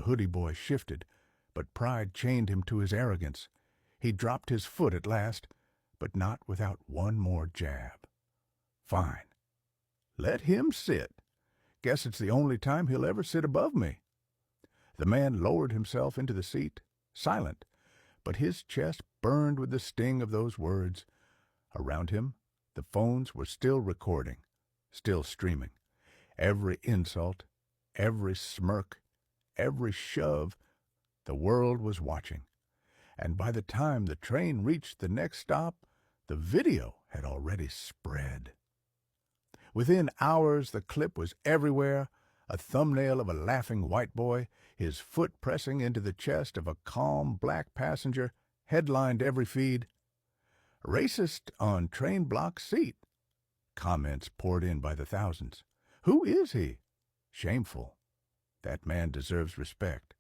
hoodie boy shifted, but pride chained him to his arrogance. He dropped his foot at last, but not without one more jab. Fine. Let him sit. Guess it's the only time he'll ever sit above me. The man lowered himself into the seat, silent, but his chest burned with the sting of those words. Around him, the phones were still recording, still streaming. Every insult, every smirk, every shove, the world was watching. And by the time the train reached the next stop, the video had already spread. Within hours, the clip was everywhere, a thumbnail of a laughing white boy, his foot pressing into the chest of a calm black passenger, headlined every feed. Racist on train block seat. Comments poured in by the thousands. Who is he? Shameful. That man deserves respect.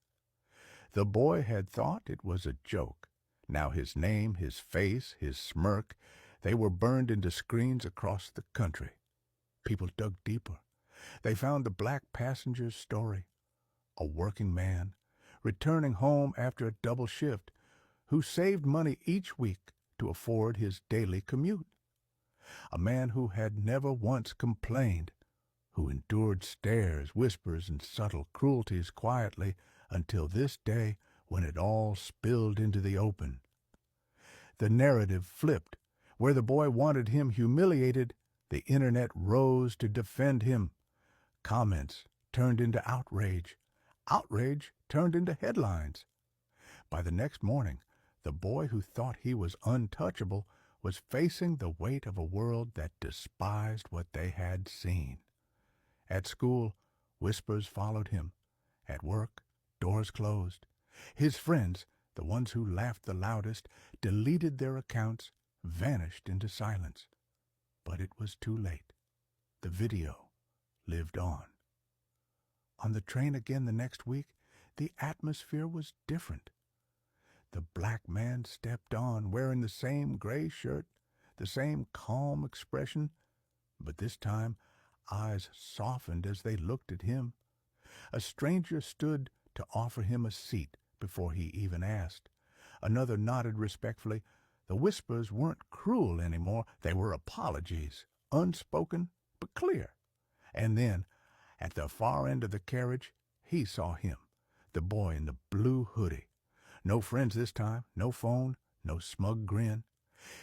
The boy had thought it was a joke. Now his name, his face, his smirk, they were burned into screens across the country. People dug deeper. They found the black passenger's story. A working man, returning home after a double shift, who saved money each week to afford his daily commute. A man who had never once complained, who endured stares, whispers, and subtle cruelties quietly until this day when it all spilled into the open. The narrative flipped. Where the boy wanted him humiliated, the internet rose to defend him. Comments turned into outrage. Outrage turned into headlines. By the next morning, the boy who thought he was untouchable was facing the weight of a world that despised what they had seen. At school, whispers followed him. At work, doors closed. His friends, the ones who laughed the loudest, deleted their accounts, vanished into silence. But it was too late. The video lived on. On the train again the next week, the atmosphere was different. The black man stepped on, wearing the same gray shirt, the same calm expression, but this time eyes softened as they looked at him. A stranger stood to offer him a seat before he even asked. Another nodded respectfully. The whispers weren't cruel anymore. They were apologies, unspoken but clear. And then, at the far end of the carriage, he saw him, the boy in the blue hoodie. No friends this time, no phone, no smug grin.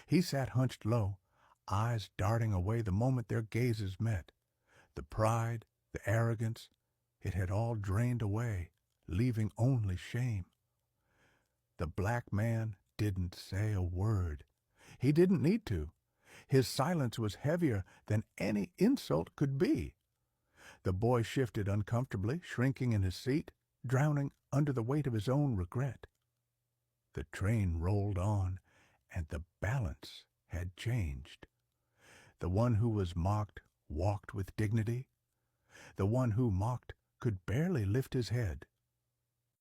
He sat hunched low, eyes darting away the moment their gazes met. The pride, the arrogance, it had all drained away, leaving only shame. The black man didn't say a word. He didn't need to. His silence was heavier than any insult could be. The boy shifted uncomfortably, shrinking in his seat, drowning under the weight of his own regret. The train rolled on, and the balance had changed. The one who was mocked walked with dignity. The one who mocked could barely lift his head.